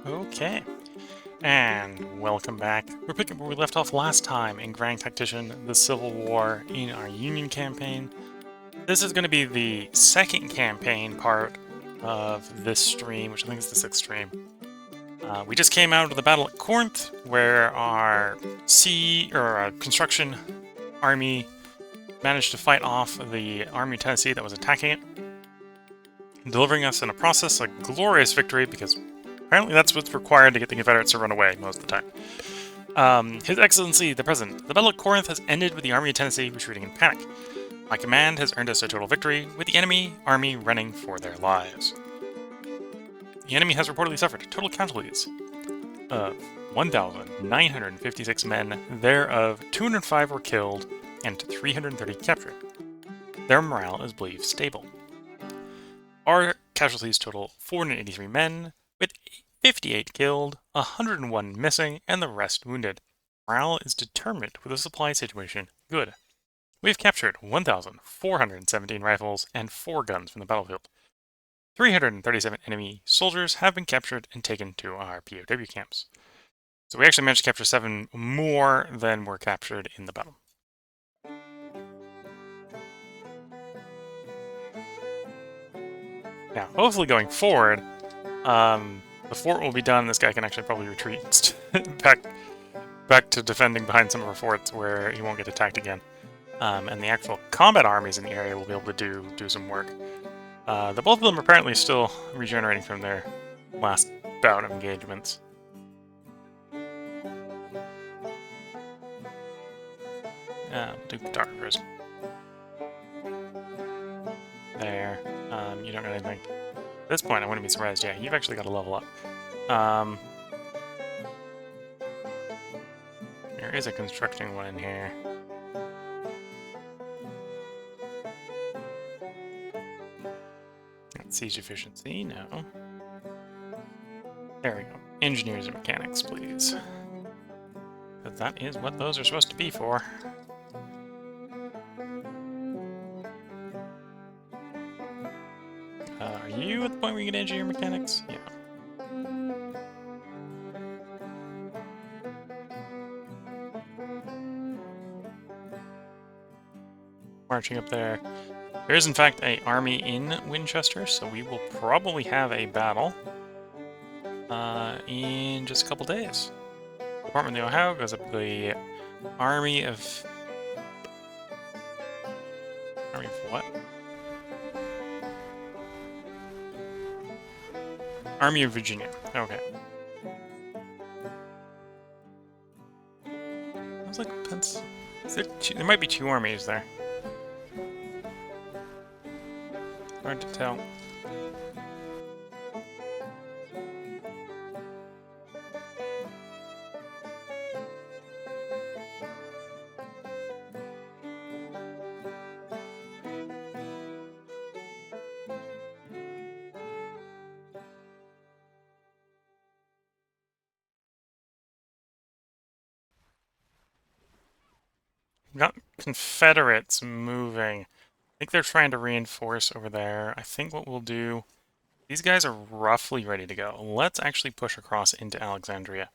Okay, and welcome back. We're picking up where we left off last time in Grand Tactician, the Civil War in our Union campaign. This is going to be the second campaign part of this stream, which I think is the 6th stream. We just came out of the battle at Corinth, where our construction army managed to fight off the army of Tennessee that was attacking it, delivering us in a process a glorious victory, because apparently that's what's required to get the Confederates to run away most of the time. His Excellency, the President, the Battle of Corinth has ended with the Army of Tennessee retreating in panic. My command has earned us a total victory, with the enemy army running for their lives. The enemy has reportedly suffered total casualties of 1,956 men, thereof 205 were killed and 330 captured. Their morale is believed stable. Our casualties total 483 men, with 58 killed, 101 missing, and the rest wounded. Morale is determined with the supply situation good. We have captured 1,417 rifles and 4 guns from the battlefield. 337 enemy soldiers have been captured and taken to our POW camps. So we actually managed to capture 7 more than were captured in the battle. Now, hopefully going forward, the fort will be done. This guy can actually probably retreat back to defending behind some of our forts where he won't get attacked again. And the actual combat armies in the area will be able to do some work. Both of them are apparently still regenerating from their last bout of engagements. Do photographers. There. You don't got anything. At this point, I wouldn't be surprised. Yeah, you've actually got to level up. There is a constructing one in here. Siege efficiency, no. There we go. Engineers and mechanics, please. Because that is what those are supposed to be for. Are you at the point where you get engineer mechanics? Yeah. Marching up there. There is, in fact, an army in Winchester, so we will probably have a battle in just a couple days. Department of the Ohio goes up to the Army of... Army of what? Army of Virginia. Okay. I was like, there might be 2 armies there. Hard to tell. We've got Confederates moving. I think they're trying to reinforce over there. I think what we'll do... These guys are roughly ready to go. Let's actually push across into Alexandria.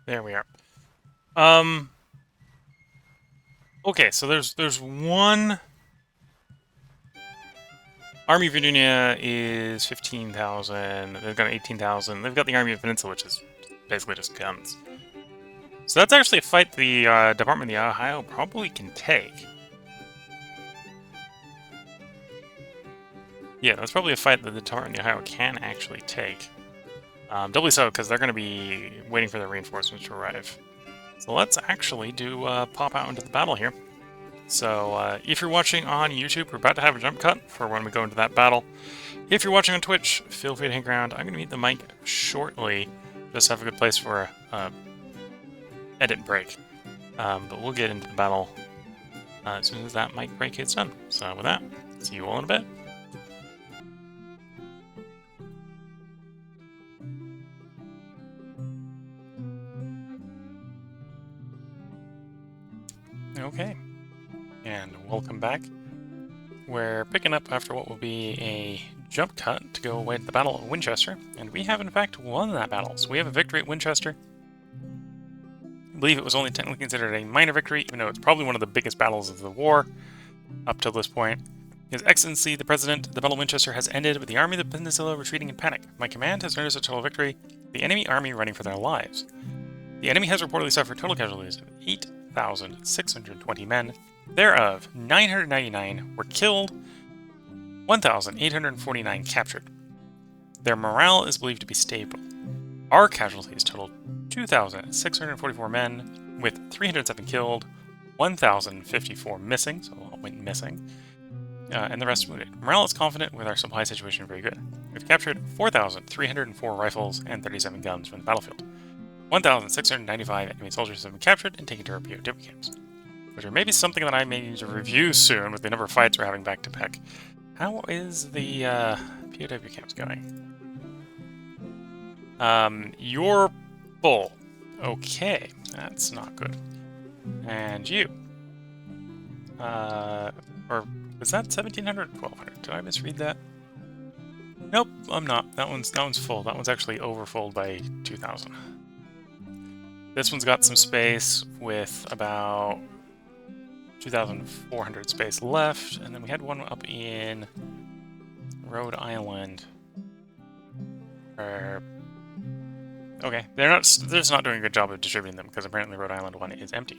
There we are. Okay, so there's one... Army of Virginia is 15,000. They've got 18,000. They've got the Army of Peninsula, which is basically just guns. So that's actually a fight the Department of the Ohio probably can take. Yeah, that's probably a fight that the Department of the Ohio can actually take. Doubly so, because they're going to be waiting for their reinforcements to arrive. So let's actually do pop out into the battle here. So if you're watching on YouTube, we're about to have a jump cut for when we go into that battle. If you're watching on Twitch, feel free to hang around. I'm going to mute the mic shortly. Just have a good place for a edit break. But we'll get into the battle as soon as that mic break gets done. So with that, see you all in a bit. Okay, and welcome back. We're picking up after what will be a jump cut to go away to the Battle of Winchester, and we have in fact won that battle. So we have a victory at Winchester. I believe it was only technically considered a minor victory, even though it's probably one of the biggest battles of the war up till this point. His Excellency, the President, the Battle of Winchester has ended with the Army of the Peninsula retreating in panic. My command has earned us a total victory, the enemy army running for their lives. The enemy has reportedly suffered total casualties of 8,620 men, thereof 999 were killed, 1,849 captured. Their morale is believed to be stable. Our casualties totaled 2,644 men, with 307 killed, 1,054 missing, so a lot went missing, and the rest wounded. Morale is confident with our supply situation very good. We've captured 4,304 rifles and 37 guns from the battlefield. 1,695 enemy soldiers have been captured and taken to our POW camps, which are maybe something that I may need to review soon with the number of fights we're having back to back. How is the POW camps going? You're full. Okay, that's not good. And you. Or was that 1,700 or 1,200? Did I misread that? Nope, I'm not. That one's full. That one's actually overfull by 2,000. This one's got some space with about 2,400 space left, and then we had one up in Rhode Island. Okay, they're just not doing a good job of distributing them because apparently Rhode Island one is empty.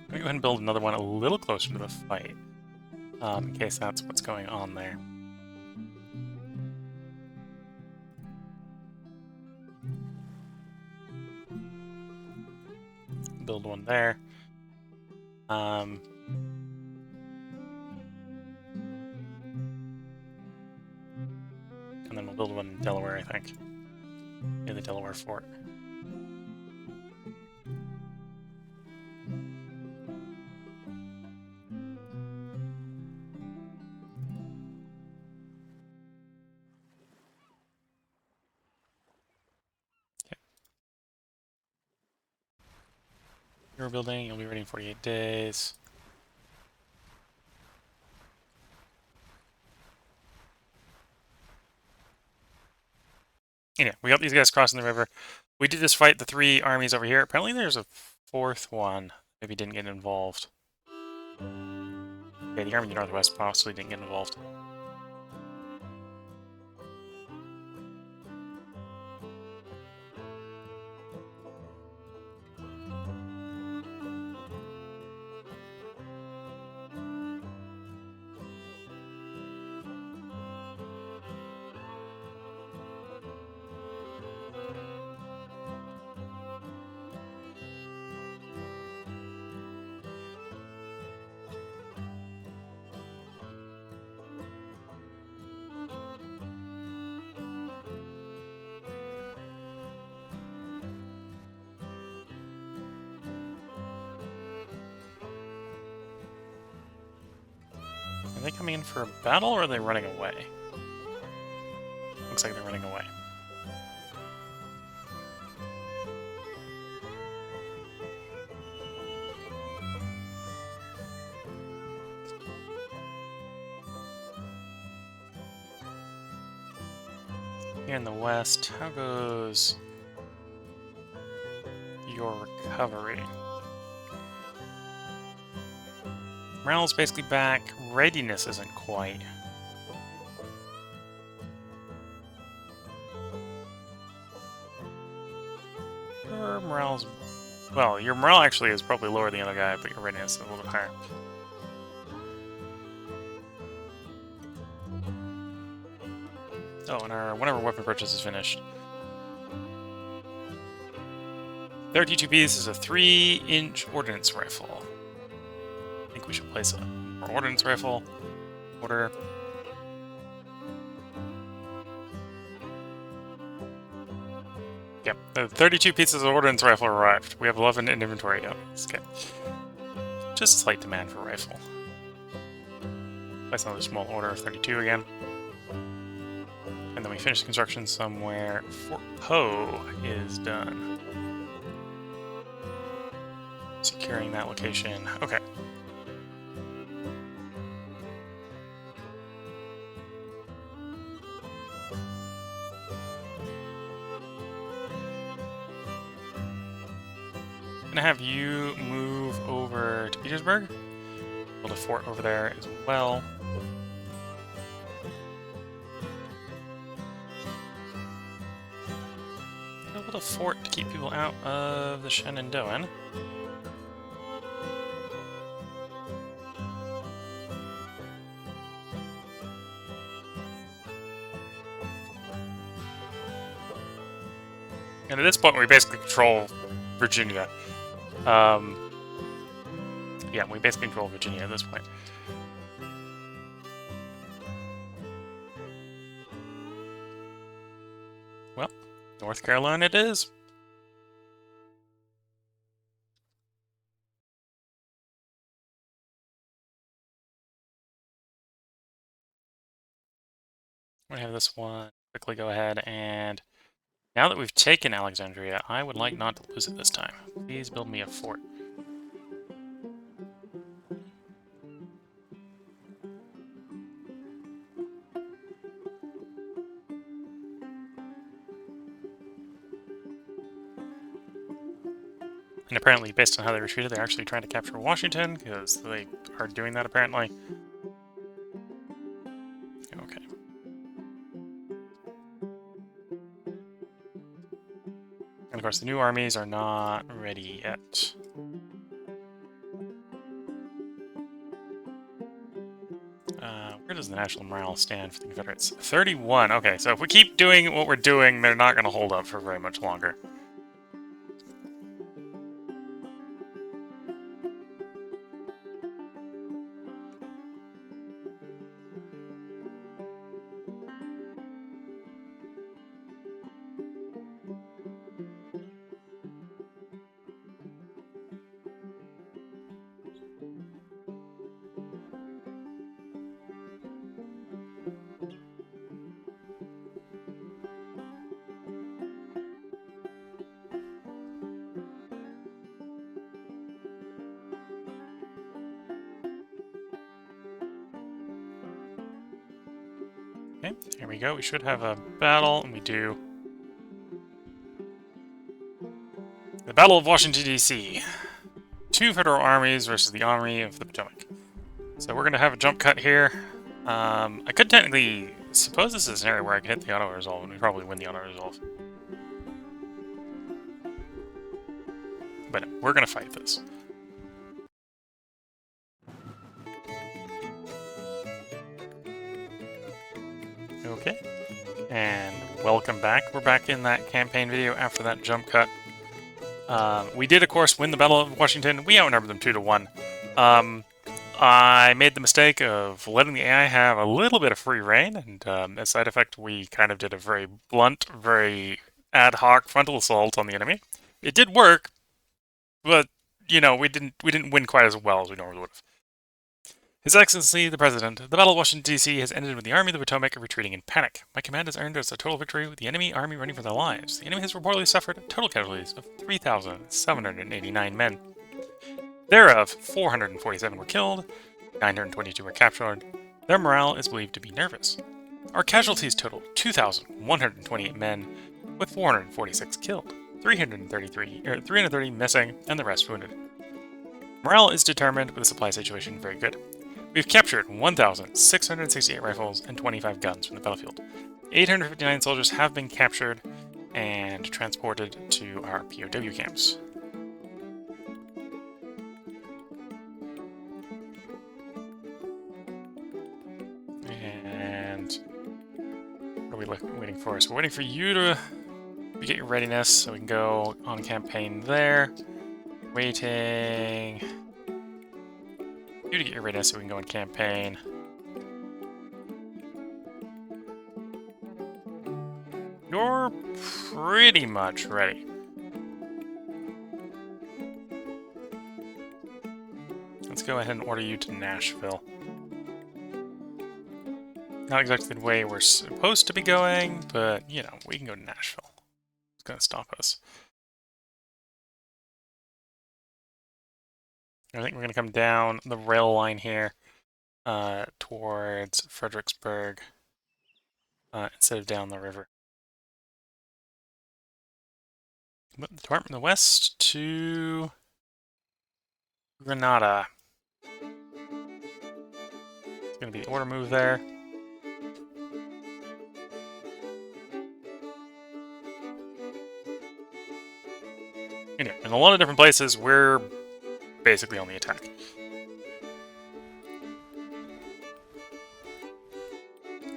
Let me go ahead and build another one a little closer to the fight, in case that's what's going on there. Build one there. And then we'll build one in Delaware, I think. Near the Delaware fort. You're building, you'll be ready in 48 days. Anyway, we got these guys crossing the river. We did just fight the 3 armies over here. Apparently there's a 4th one. Maybe didn't get involved. Yeah, the army in the northwest possibly didn't get involved. Are they coming in for a battle, or are they running away? Looks like they're running away. Here in the west, how goes your recovery? Morale's basically back. Readiness isn't quite. Your morale's... Well, your morale actually is probably lower than the other guy, but your readiness is a little bit higher. Oh, and one of our weapon purchase is finished. 32 pieces is a 3-inch ordnance rifle. I think we should place an ordnance rifle. Order. Yep, the 32 pieces of ordnance rifle arrived. We have 11 in inventory. Yep, okay. Just slight demand for rifle. Place another small order of 32 again. And then we finish construction somewhere. Fort Poe is done. Securing that location. Okay. I'm gonna have you move over to Petersburg. Build a fort over there as well. Build a fort to keep people out of the Shenandoah. And at this point, we basically control Virginia. Yeah, we basically control Virginia at this point. Well, North Carolina it is. I'm gonna have this one quickly go ahead and... Now that we've taken Alexandria, I would like not to lose it this time. Please build me a fort. And apparently, based on how they retreated, they're actually trying to capture Washington, because they are doing that apparently. Okay. And of course, the new armies are not ready yet. Where does the national morale stand for the Confederates? 31. Okay, so if we keep doing what we're doing, they're not going to hold up for very much longer. Okay, here we go. We should have a battle, and we do. The Battle of Washington, D.C. 2 federal armies versus the Army of the Potomac. So we're going to have a jump cut here. I could technically... Suppose this is an area where I can hit the auto-resolve, and we probably win the auto-resolve. But we're going to fight this. Okay. And welcome back. We're back in that campaign video after that jump cut. We did, of course, win the Battle of Washington. We outnumbered them 2-1. I made the mistake of letting the AI have a little bit of free reign, and as a side effect, we kind of did a very blunt, very ad hoc frontal assault on the enemy. It did work, but you know we didn't win quite as well as we normally would have. His Excellency, the President, the Battle of Washington, D.C. has ended with the Army of the Potomac retreating in panic. My command has earned us a total victory with the enemy army running for their lives. The enemy has reportedly suffered total casualties of 3,789 men. Thereof, 447 were killed, 922 were captured. Their morale is believed to be nervous. Our casualties total 2,128 men, with 446 killed, 330 missing, and the rest wounded. Morale is determined with the supply situation very good. We've captured 1,668 rifles and 25 guns from the battlefield. 859 soldiers have been captured and transported to our POW camps. And what are we waiting for? So we're waiting for you to get your readiness so we can go on campaign there. Waiting you to get your readiness so we can go on campaign. You're pretty much ready. Let's go ahead and order you to Nashville. Not exactly the way we're supposed to be going, but, you know, we can go to Nashville. It's going to stop us. I think we're going to come down the rail line here towards Fredericksburg instead of down the river. The Department of the West to Granada. It's going to be the order move there. Anyway, in a lot of different places, we're basically on the attack.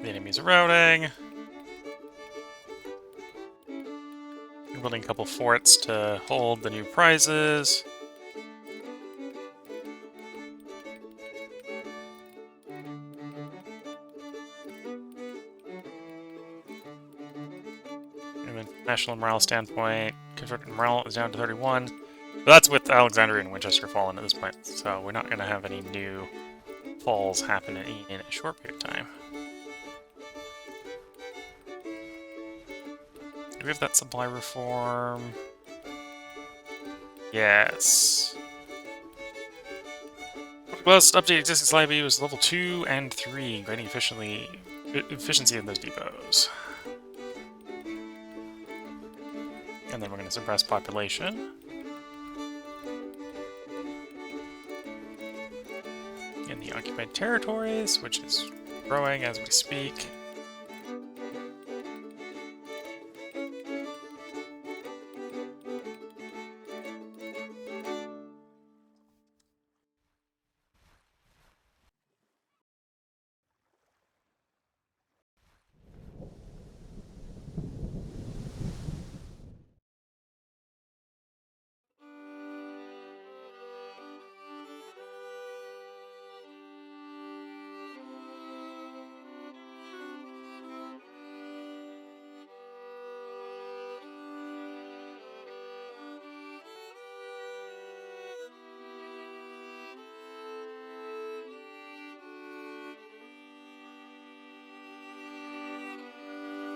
The enemy's eroding. We're building a couple forts to hold the new prizes. And then, from a national morale standpoint, constructed morale is down to 31. But that's with Alexandria and Winchester falling at this point, so we're not going to have any new falls happening in a short period of time. Do we have that supply reform? Yes. Plus, update existing supply view is level 2 and 3, granting efficiency of those depots. And then we're going to suppress population. In the occupied territories, which is growing as we speak.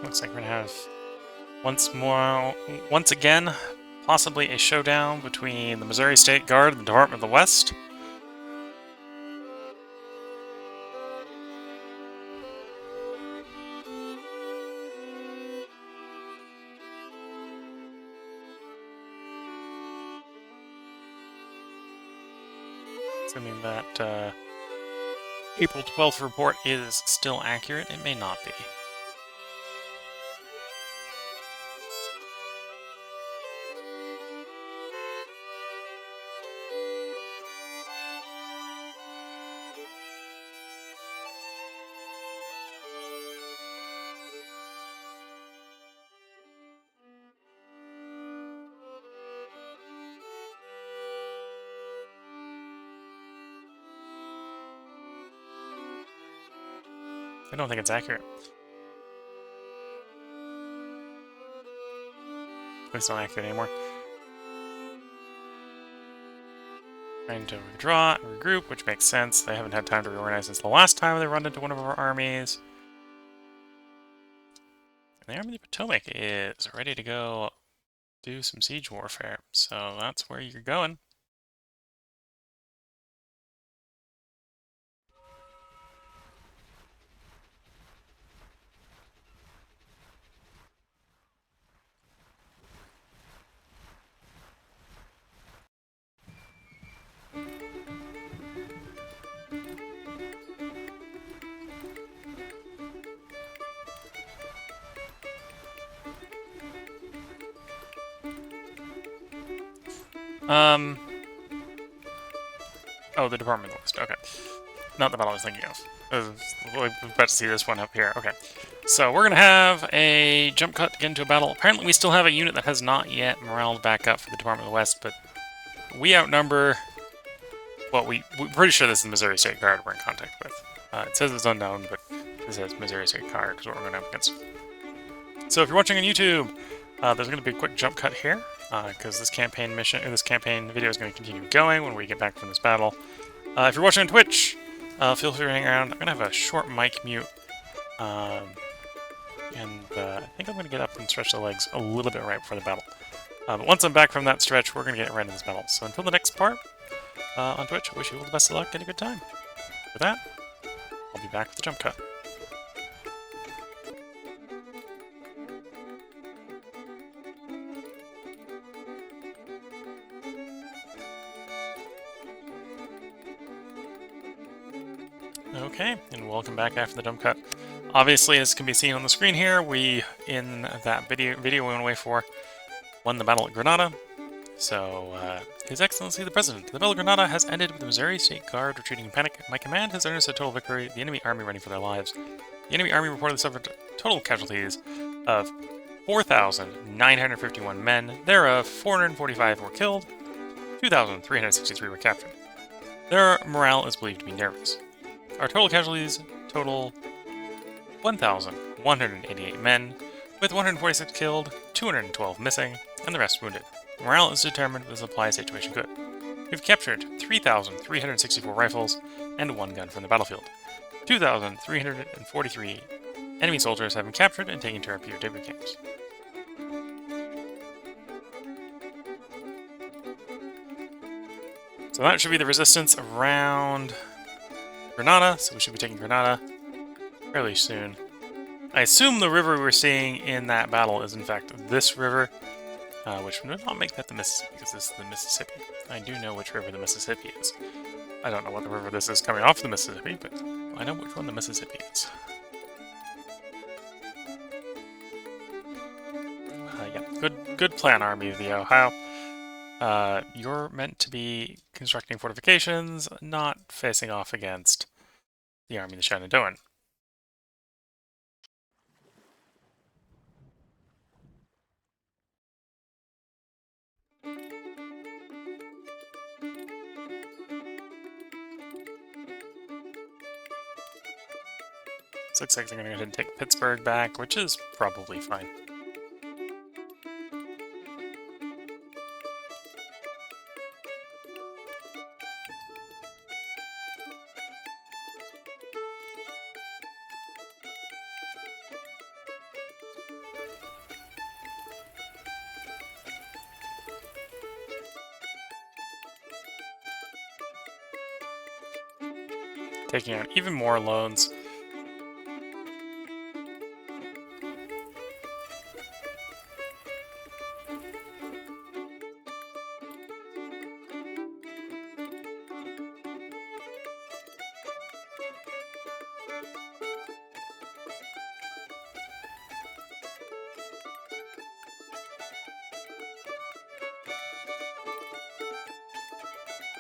Looks like we're gonna have once again, possibly a showdown between the Missouri State Guard and the Department of the West. Assuming that April 12th report is still accurate, it may not be. I don't think it's accurate. It's not accurate anymore. Trying to withdraw and regroup, which makes sense. They haven't had time to reorganize since the last time they run into one of our armies. And the Army of the Potomac is ready to go do some siege warfare, so that's where you're going. Oh, the Department of the West. Okay. Not the battle I was thinking of. We're about to see this one up here. Okay. So we're going to have a jump cut to get into a battle. Apparently we still have a unit that has not yet moraled back up for the Department of the West, but we outnumber... Well, we're pretty sure this is the Missouri State Guard we're in contact with. It says it's unknown, but it says Missouri State Guard is what we're going up against. So if you're watching on YouTube, there's going to be a quick jump cut here, because this campaign video is going to continue going when we get back from this battle. If you're watching on Twitch, feel free to hang around. I'm going to have a short mic mute, I think I'm going to get up and stretch the legs a little bit right before the battle. But once I'm back from that stretch, we're going to get right into this battle. So until the next part, on Twitch. I wish you all the best of luck and a good time. For that, I'll be back with the jump cut. Okay, and welcome back after the jump cut. Obviously, as can be seen on the screen here, we, in that video we went away for, won the battle at Granada. So, His Excellency the President, the Battle of Granada has ended with the Missouri State Guard retreating in panic. My command has earned us a total victory, the enemy army running for their lives. The enemy army reportedly suffered total casualties of 4,951 men, thereof 445 were killed, 2,363 were captured. Their morale is believed to be nervous. Our total casualties total 1,188 men, with 146 killed, 212 missing, and the rest wounded. Morale is determined with the supply situation good. We've captured 3,364 rifles and 1 gun from the battlefield. 2,343 enemy soldiers have been captured and taken to our POW camps. So that should be the resistance around Granada, so we should be taking Granada fairly soon. I assume the river we're seeing in that battle is in fact this river, which would not make that the Mississippi, because this is the Mississippi. I do know which river the Mississippi is. I don't know what the river this is coming off the Mississippi, but I know which one the Mississippi is. Yeah, good plan, Army of the Ohio. You're meant to be constructing fortifications, not facing off against the Army of the Shenandoah. So looks like they're going to go ahead and take Pittsburgh back, which is probably fine. Taking out even more loans.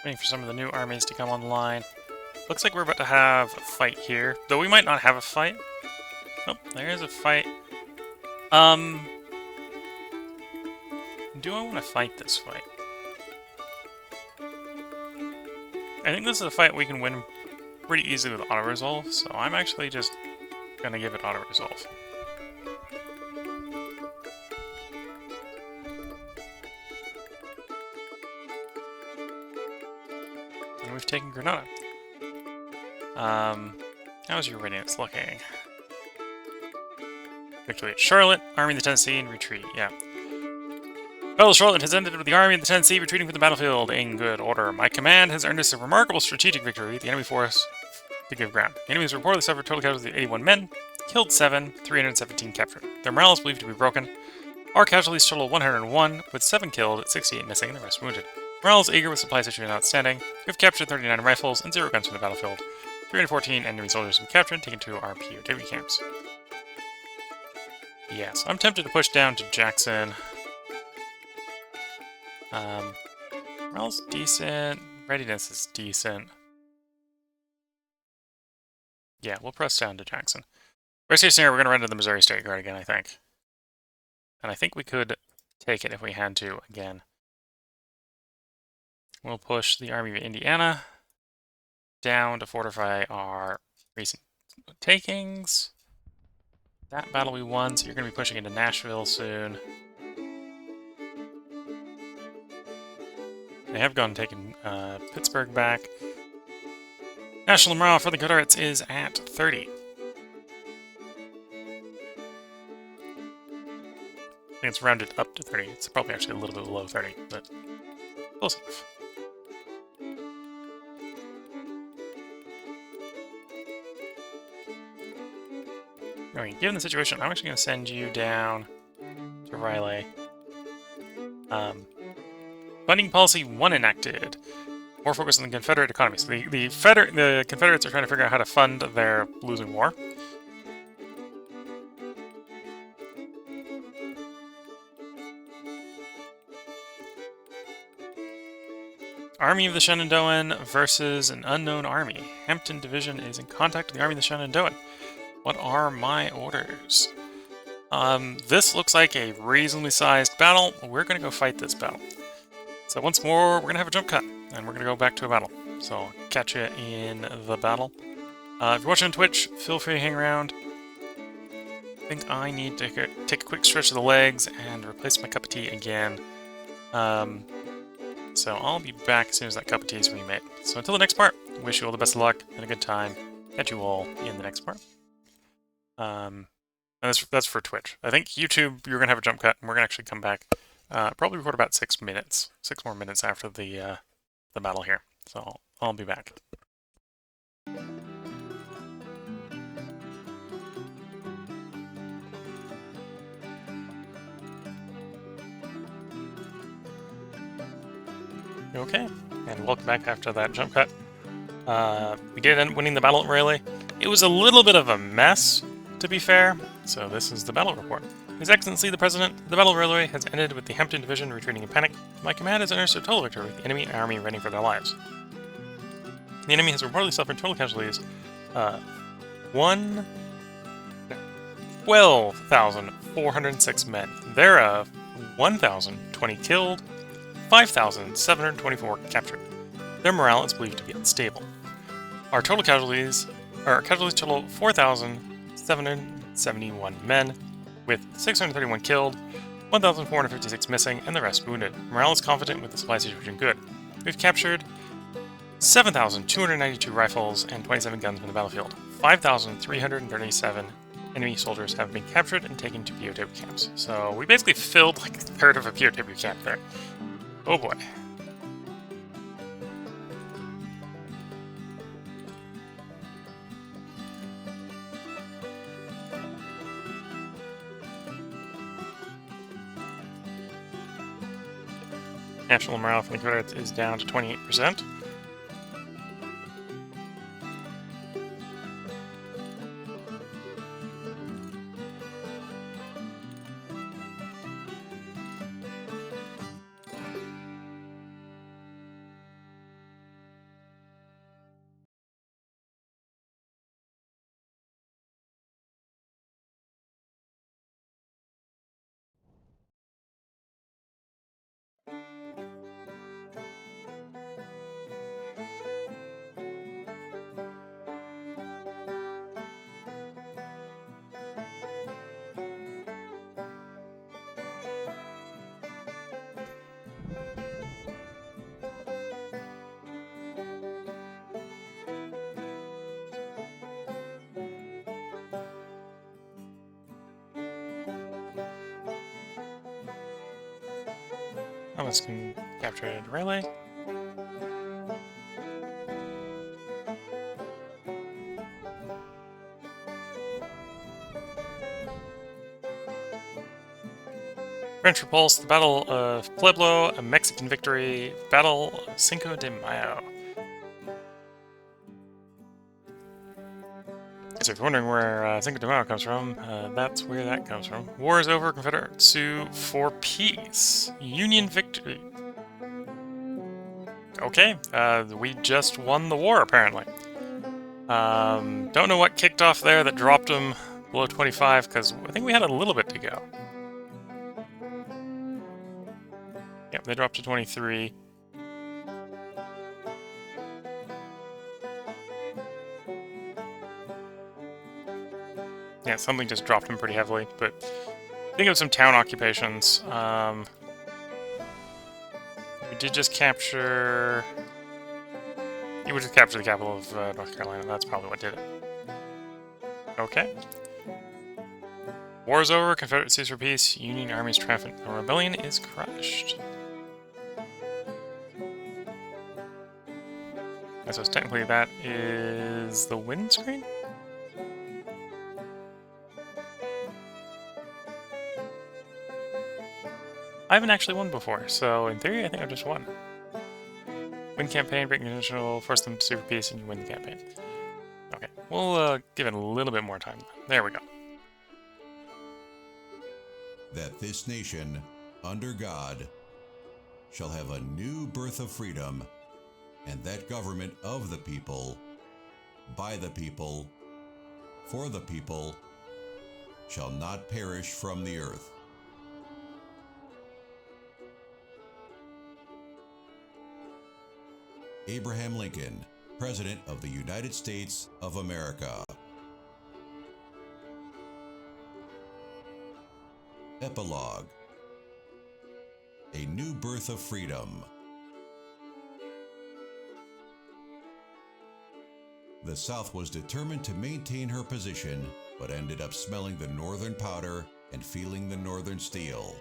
Waiting for some of the new armies to come online. Looks like we're about to have a fight here, though we might not have a fight. Oh, there is a fight. Do I want to fight this fight? I think this is a fight we can win pretty easily with auto-resolve, so I'm actually just gonna give it auto-resolve. And we've taken Granada. How's your readiness looking? Victory at Charlotte, Army of the Tennessee, and retreat, yeah. Battle of Charlotte has ended with the Army of the Tennessee retreating from the battlefield in good order. My command has earned us a remarkable strategic victory, the enemy force to give ground. The enemy has reportedly suffered total casualties of 81 men, killed 7, 317 captured. Their morale is believed to be broken. Our casualties total 101, with 7 killed, 68 missing, and the rest wounded. Morale is eager with supply situation outstanding. We've captured 39 rifles and 0 guns from the battlefield. 314 enemy soldiers have been captured and taken to our POW camps. Yes, I'm tempted to push down to Jackson. Morale's decent. Readiness is decent. Yeah, we'll press down to Jackson. Worst case scenario, we're going to run to the Missouri State Guard again, I think. And I think we could take it if we had to again. We'll push the Army of Indiana down to fortify our recent takings. That battle we won, so you're going to be pushing into Nashville soon. They have gone and taken Pittsburgh back. National morale for the Confederates is at 30. I think it's rounded up to 30. It's probably actually a little bit below 30, but close enough. Okay, given the situation, I'm actually going to send you down to Riley. Funding policy 1 enacted. More focus on the Confederate economy. So the Confederates are trying to figure out how to fund their losing war. Army of the Shenandoah versus an unknown army. Hampton Division is in contact with the Army of the Shenandoah. What are my orders? This looks like a reasonably sized battle. We're going to go fight this battle. So once more, we're going to have a jump cut, and we're going to go back to a battle. So I'll catch you in the battle. If you're watching on Twitch, feel free to hang around. I think I need to take a quick stretch of the legs and replace my cup of tea again. So I'll be back as soon as that cup of tea is remade. So until the next part, wish you all the best of luck and a good time. Catch you all in the next part. And that's for Twitch. I think YouTube, you're going to have a jump cut, and we're going to actually come back. Probably record about 6 minutes. 6 more minutes after the battle here. So I'll be back. Okay, and welcome back after that jump cut. We did end up winning the battle at Rayleigh. It was a little bit of a mess, to be fair, so this is the battle report. His Excellency the President, the Battle of Rayleigh has ended with the Hampton Division retreating in panic. My command has unearthed a total victory with the enemy army running for their lives. The enemy has reportedly suffered total casualties 12,406 men, thereof 1,020 killed, 5,724 captured. Their morale is believed to be unstable. Our casualties total 4,771 men, with 631 killed, 1,456 missing, and the rest wounded. Morale is confident with the supply situation good. We've captured 7,292 rifles and 27 guns from the battlefield. 5,337 enemy soldiers have been captured and taken to POW camps. So we basically filled like a third of a POW camp there. Oh boy. National morale from the Confederates is down to 28%. Thomas can capture Rayleigh. French repulse, the Battle of Pueblo, a Mexican victory, Battle of Cinco de Mayo. So if you're wondering where Cinco de Mayo comes from, that's where that comes from. War is over, Confederates sue for peace. Union victory. Okay, we just won the war, apparently. Don't know what kicked off there that dropped them below 25, because I think we had a little bit to go. Yep, they dropped to 23. Yeah, something just dropped them pretty heavily, but I think of some town occupations. We did just capture... You would just capture the capital of North Carolina. That's probably what did it. Okay. War is over. Confederate sues for peace. Union army is triumphant. The rebellion is crushed. I suppose technically that is the win screen? haven't actually won before, so in theory, I think I just won. Win campaign, break conditional, force them to sue for peace, and you win the campaign. Okay, we'll give it a little bit more time. There we go. That this nation, under God, shall have a new birth of freedom, and that government of the people, by the people, for the people, shall not perish from the earth. Abraham Lincoln, President of the United States of America. Epilogue. A new birth of freedom. The South was determined to maintain her position, but ended up smelling the Northern powder and feeling the Northern steel.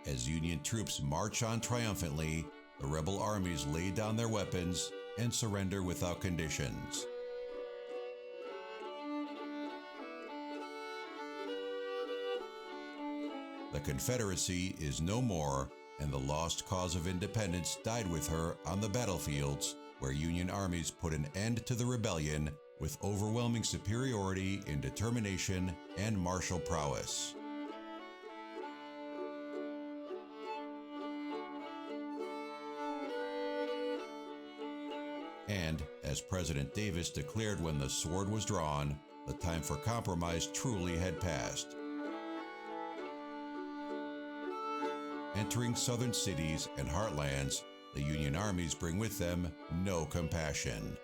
As Union troops march on triumphantly, the rebel armies lay down their weapons and surrender without conditions. The Confederacy is no more, and the lost cause of independence died with her on the battlefields where Union armies put an end to the rebellion with overwhelming superiority in determination and martial prowess. And, as President Davis declared when the sword was drawn, the time for compromise truly had passed. Entering southern cities and heartlands, the Union armies bring with them no compassion.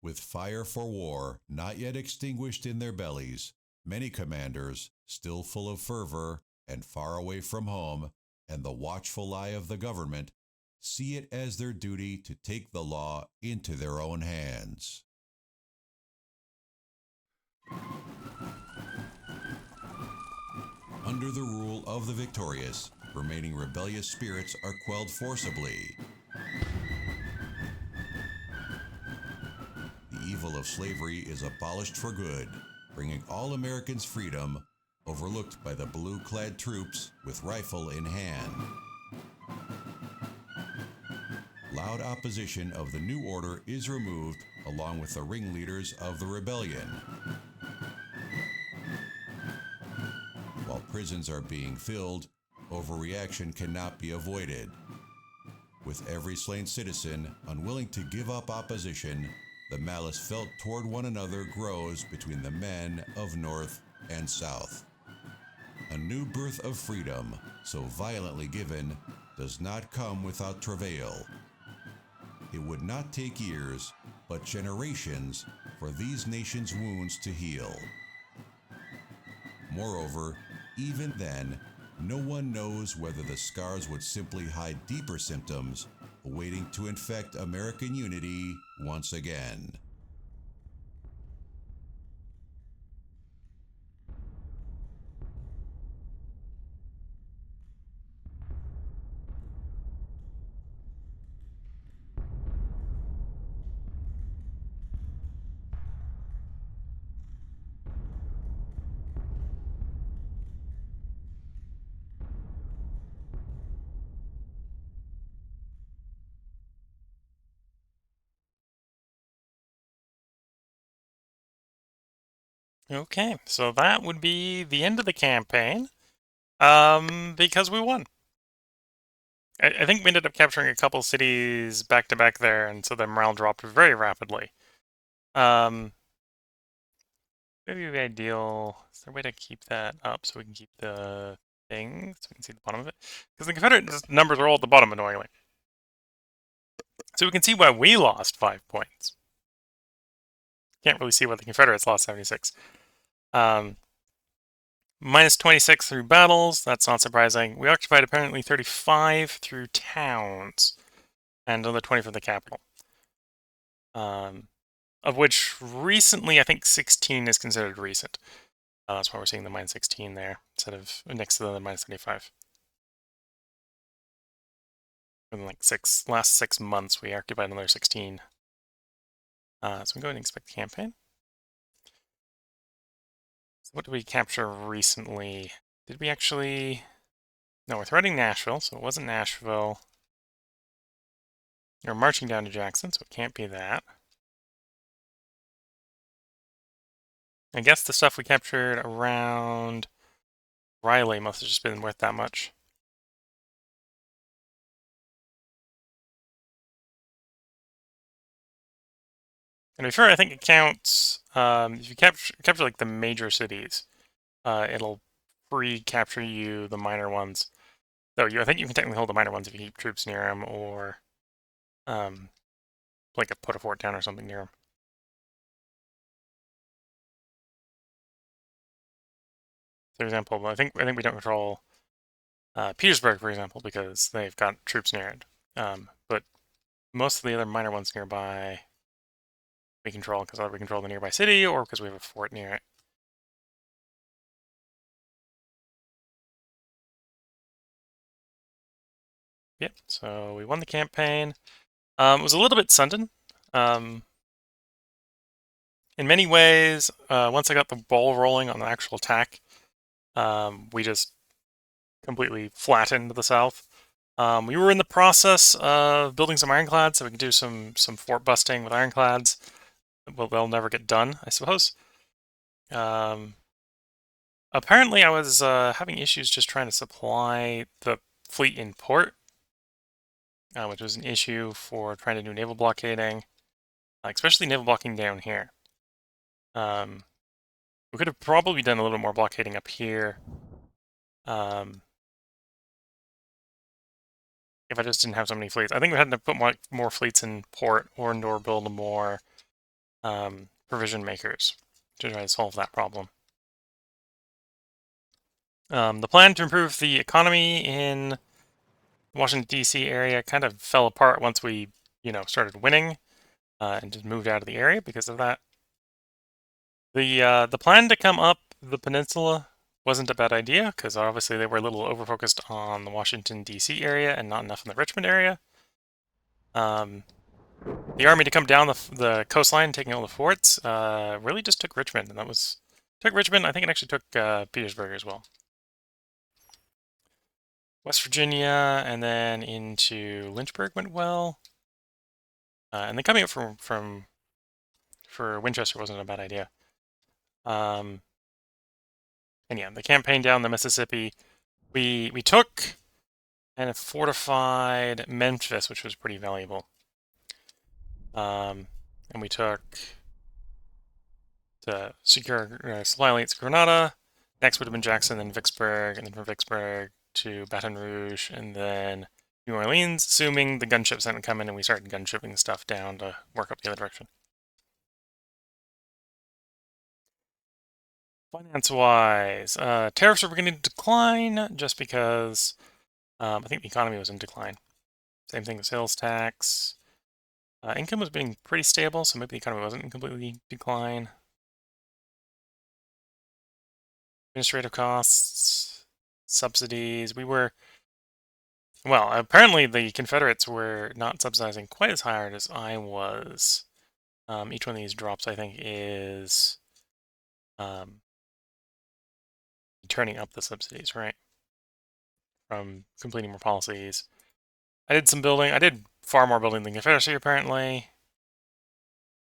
With fire for war not yet extinguished in their bellies, many commanders, still full of fervor and far away from home and the watchful eye of the government, see it as their duty to take the law into their own hands. Under the rule of the victorious, remaining rebellious spirits are quelled forcibly. The evil of slavery is abolished for good, bringing all Americans freedom, overlooked by the blue-clad troops with rifle in hand. Loud opposition of the new order is removed, along with the ringleaders of the rebellion. While prisons are being filled, overreaction cannot be avoided. With every slain citizen unwilling to give up opposition, the malice felt toward one another grows between the men of North and South. A new birth of freedom, so violently given, does not come without travail. It would not take years, but generations, for these nations' wounds to heal. Moreover, even then, no one knows whether the scars would simply hide deeper symptoms, waiting to infect American unity once again. Okay, so that would be the end of the campaign, because we won. I think we ended up capturing a couple cities back to back there, and so the morale dropped very rapidly. Maybe the ideal. Is there a way to keep that up so we can keep the thing, so we can see the bottom of it? Because the Confederate numbers are all at the bottom, annoyingly. So we can see why we lost 5 points. Can't really see why the Confederates lost 76. Minus 26 through battles, that's not surprising. We occupied apparently 35 through towns, and another 20 from the capital. Of which recently, I think 16 is considered recent. That's why we're seeing the minus 16 there. instead of next to the -75. In like last 6 months, we occupied another 16. So we go ahead and expect the campaign. So what did we capture recently? Did we actually... No, we're threatening Nashville, so it wasn't Nashville. We're marching down to Jackson, so it can't be that. I guess the stuff we captured around Riley must have just been worth that much. And to be fair, I think it counts, if you capture like the major cities, it'll capture you the minor ones. Though I think you can technically hold the minor ones if you keep troops near them, or like put a fort down or something near them. For example, I think we don't control Petersburg, for example, because they've got troops near it. But most of the other minor ones nearby we control because either we control the nearby city or because we have a fort near it. Yep, so we won the campaign. It was a little bit sudden. In many ways, once I got the ball rolling on the actual attack, we just completely flattened the south. We were in the process of building some ironclads, so we can do some fort busting with ironclads. Well, they'll never get done, I suppose. Apparently, I was having issues just trying to supply the fleet in port, which was an issue for trying to do naval blockading, especially naval blocking down here. We could have probably done a little bit more blockading up here. If I just didn't have so many fleets. I think we had to put more fleets in port or build more provision makers to try to solve that problem. The plan to improve the economy in the Washington, D.C. area kind of fell apart once we, started winning and just moved out of the area because of that. The plan to come up the peninsula wasn't a bad idea because obviously they were a little over-focused on the Washington, D.C. area and not enough in the Richmond area. The army to come down the coastline, taking all the forts, really just took Richmond, and took Richmond. I think it actually took Petersburg as well. West Virginia, and then into Lynchburg went well. And then coming up for Winchester wasn't a bad idea. And yeah, the campaign down the Mississippi, we took and fortified Memphis, which was pretty valuable. And we took the secure supply lanes Grenada. Next would have been Jackson, then Vicksburg, and then from Vicksburg to Baton Rouge, and then New Orleans, assuming the gunships hadn't come in and we started gunshipping stuff down to work up the other direction. Finance-wise, tariffs were beginning to decline just because I think the economy was in decline. Same thing with sales tax. Income was being pretty stable, so maybe the economy wasn't in completely decline. Administrative costs, subsidies. Well, apparently the Confederates were not subsidizing quite as hard as I was. Each one of these drops, I think, is turning up the subsidies, right? From completing more policies. I did some building. I did far more building than the Confederacy, apparently.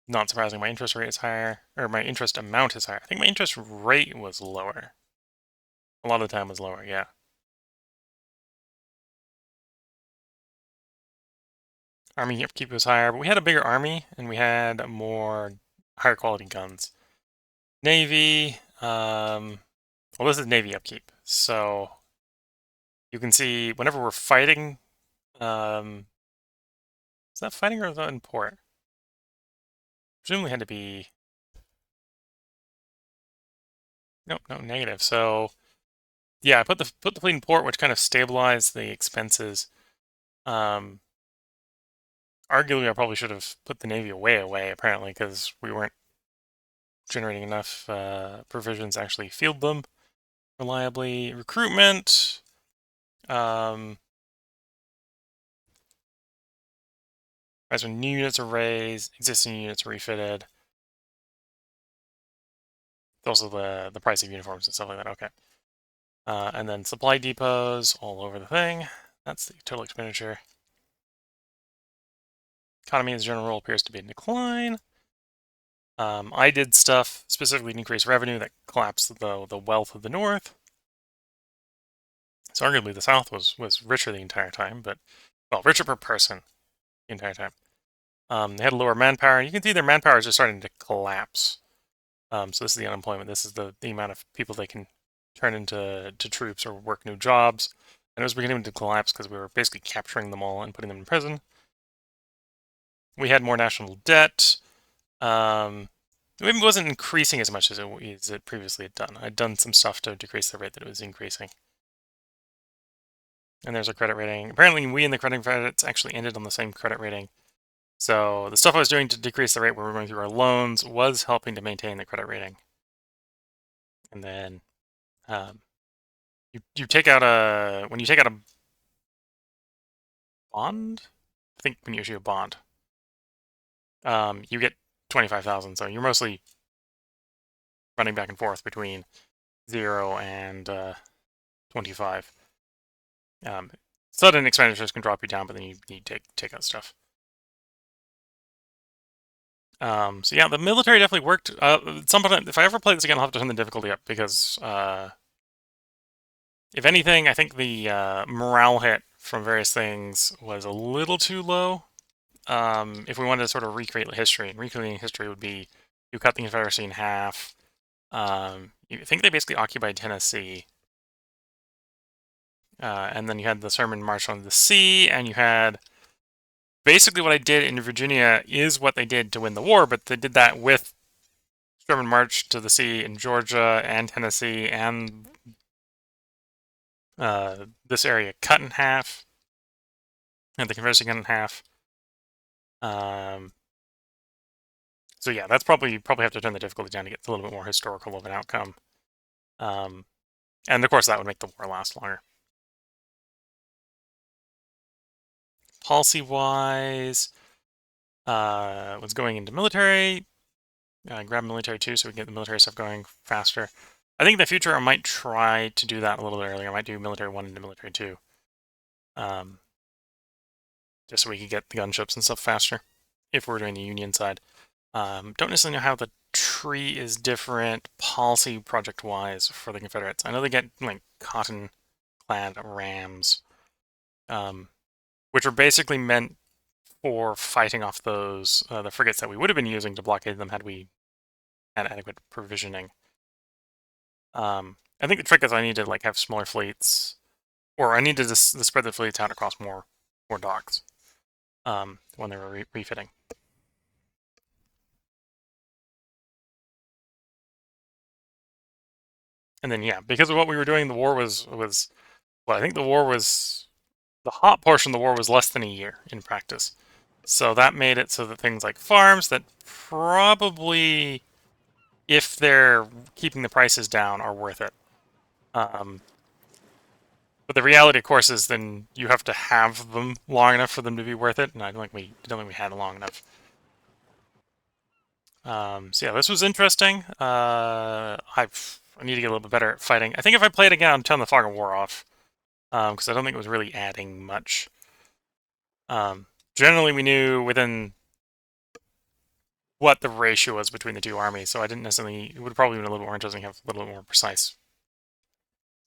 Not surprising, my interest rate is higher, or my interest amount is higher. I think my interest rate was lower. A lot of the time was lower, yeah. Army upkeep was higher, but we had a bigger army, and we had more higher quality guns. Navy, well, this is Navy upkeep, so you can see whenever we're fighting, is that fighting or is that in port? Presumably had to be, no, negative. So yeah, I put the fleet in port, which kind of stabilized the expenses. Arguably, I probably should have put the Navy away, apparently, because we weren't generating enough provisions to actually field them. reliably. Recruitment. Price when new units are raised, existing units are refitted. Also the price of uniforms and stuff like that. Okay. And then supply depots all over the thing. That's the total expenditure. Economy as a general rule appears to be in decline. I did stuff specifically to increase revenue that collapsed the wealth of the North. So arguably the South was richer the entire time, but, well, richer per person the entire time. They had lower manpower. You can see their manpower is just starting to collapse. So this is the unemployment. This is the amount of people they can turn into troops or work new jobs. And it was beginning to collapse because we were basically capturing them all and putting them in prison. We had more national debt. It wasn't increasing as much as it previously had done. I'd done some stuff to decrease the rate that it was increasing. And there's a credit rating. Apparently, we and the credits actually ended on the same credit rating. So the stuff I was doing to decrease the rate where we were going through our loans was helping to maintain the credit rating. And then you take out when you take out a bond, I think when you issue a bond, you get 25,000. So you're mostly running back and forth between 0 and 25. Sudden expenditures can drop you down, but then you need to take out stuff. So yeah, the military definitely worked. At some point, if I ever play this again, I'll have to turn the difficulty up because, if anything, I think the morale hit from various things was a little too low. If we wanted to sort of recreate history, and recreating history would be you cut the Confederacy in half. You think they basically occupied Tennessee. And then you had the Sherman March on the Sea, and you had basically what I did in Virginia is what they did to win the war, but they did that with Sherman March to the Sea in Georgia and Tennessee and this area cut in half, and the Confederacy cut in half. So yeah, that's probably have to turn the difficulty down to get a little bit more historical of an outcome. And of course that would make the war last longer. Policy-wise, was going into military. Grab military too, so we can get the military stuff going faster. I think in the future I might try to do that a little bit earlier. I might do military 1 into military 2. Just so we can get the gunships and stuff faster if we're doing the Union side. Don't necessarily know how the tree is different policy project-wise for the Confederates. I know they get like cotton-clad rams, which are basically meant for fighting off those the frigates that we would have been using to blockade them had we had adequate provisioning. I think the trick is I need to like have smaller fleets, or I need to just spread the fleets out across more docks when they were refitting. And then yeah, because of what we were doing, the war was well, I think the hot portion of the war was less than a year in practice. So that made it so that things like farms that probably, if they're keeping the prices down, are worth it. But the reality, of course, is then you have to have them long enough for them to be worth it, and I don't think we had it long enough. So yeah, this was interesting. I need to get a little bit better at fighting. I think if I play it again, I'll turn the Fog of War off, because I don't think it was really adding much. Generally, we knew within what the ratio was between the two armies, so I didn't necessarily. It would have probably been a little more interesting to have a little bit more precise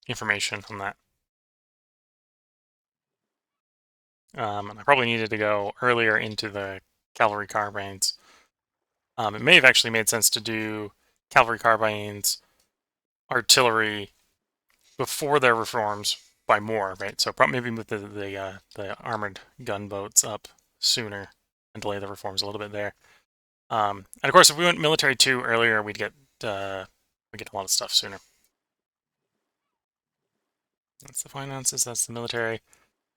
information on that. And I probably needed to go earlier into the cavalry carbines. It may have actually made sense to do cavalry carbines, artillery before their reforms by more, right? So maybe move the armored gunboats up sooner and delay the reforms a little bit there. And of course, if we went military 2 earlier, we'd get a lot of stuff sooner. That's the finances. That's the military.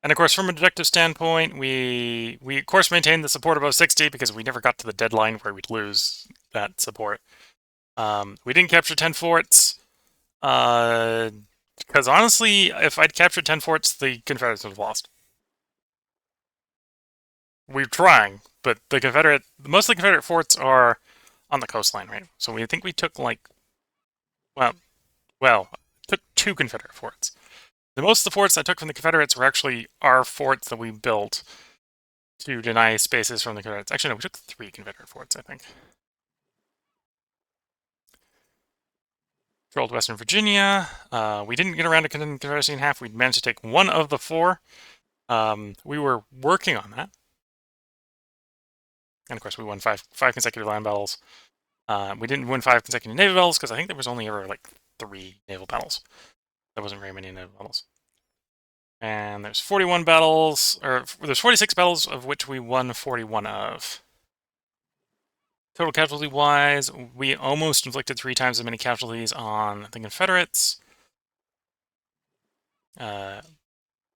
And of course, from a deductive standpoint, we of course maintained the support above 60 because we never got to the deadline where we'd lose that support. We didn't capture 10 forts. Because honestly, if I'd captured 10 forts, the Confederates would have lost. We're trying, but most of the Confederate forts are on the coastline, right? So we think we took like, well, well, took 2 Confederate forts. The most of the forts I took from the Confederates were actually our forts that we built to deny spaces from the Confederates. Actually, no, we took 3 Confederate forts, I think. Controlled Western Virginia. We didn't get around to cutting the Confederacy in half. We managed to take 1 of the 4. We were working on that. And of course, we won five consecutive land battles. We didn't win 5 consecutive naval battles because I think there was only ever like 3 naval battles. There wasn't very many naval battles. And there's 41 battles, or there's 46 battles of which we won 41 of. Total casualty wise, we almost inflicted 3 times as many casualties on the Confederates.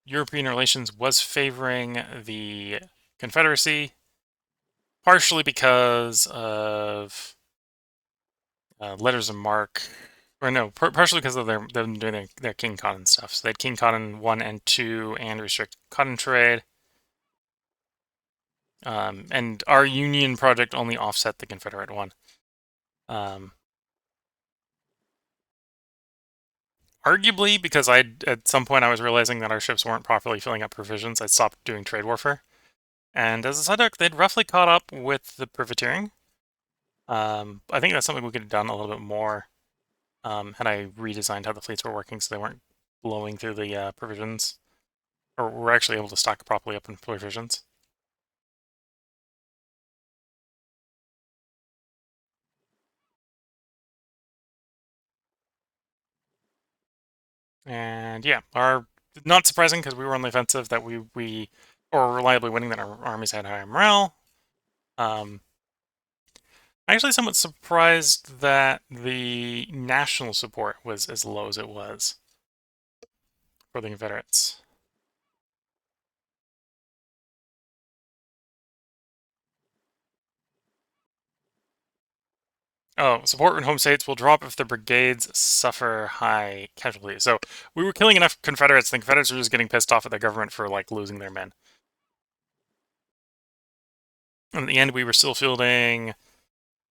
European relations was favoring the Confederacy, partially because of letters of marque, or no, partially because of them doing their King Cotton stuff. So they had King Cotton 1 and 2 and restrict cotton trade. And our Union project only offset the Confederate one. Arguably, because at some point I was realizing that our ships weren't properly filling up provisions, I stopped doing trade warfare. And as a side note, they'd roughly caught up with the privateering. I think that's something we could have done a little bit more had I redesigned how the fleets were working so they weren't blowing through the provisions, or were actually able to stock properly up in provisions. And yeah, not surprising because we were on the offensive that we or reliably winning that our armies had high morale. Actually somewhat surprised that the national support was as low as it was for the Confederates. Oh, support in home states will drop if the brigades suffer high casualties. So we were killing enough Confederates, the Confederates were just getting pissed off at the government for like losing their men. And in the end, we were still fielding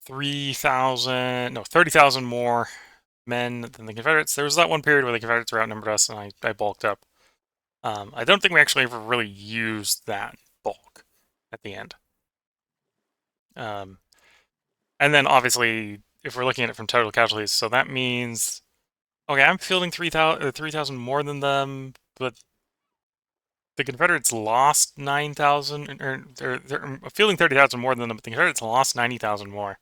30,000 more men than the Confederates. There was that one period where the Confederates were outnumbered us, and I bulked up. I don't think we actually ever really used that bulk at the end. And then obviously, if we're looking at it from total casualties, so that means, okay, I'm fielding 3,000 more than them, but the Confederates lost 9,000, or they're fielding 30,000 more than them, but the Confederates lost 90,000 more.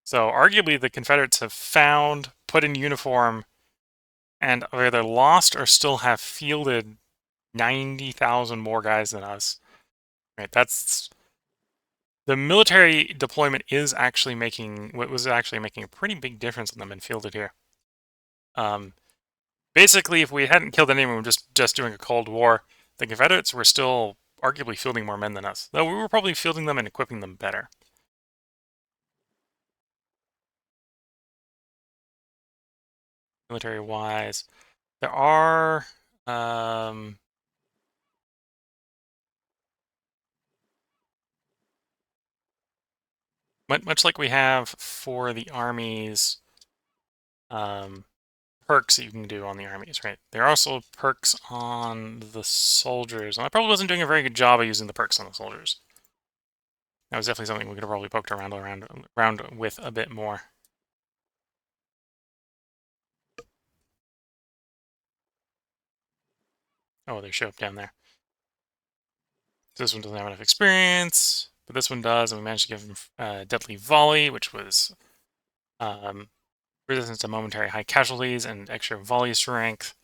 So arguably, the Confederates have found, put in uniform, and either lost or still have fielded 90,000 more guys than us. Right, that's the military deployment is actually making a pretty big difference in them and fielded here. Basically, if we hadn't killed anyone, we were just doing a Cold War, the Confederates were still arguably fielding more men than us, though we were probably fielding them and equipping them better. Military-wise, there are much like we have for the armies, perks that you can do on the armies, right? There are also perks on the soldiers, and I probably wasn't doing a very good job of using the perks on the soldiers. That was definitely something we could have probably poked around with a bit more. Oh, they show up down there. So this one doesn't have enough experience, but this one does, and we managed to give him Deadly Volley, which was resistance to momentary high casualties and extra volley strength.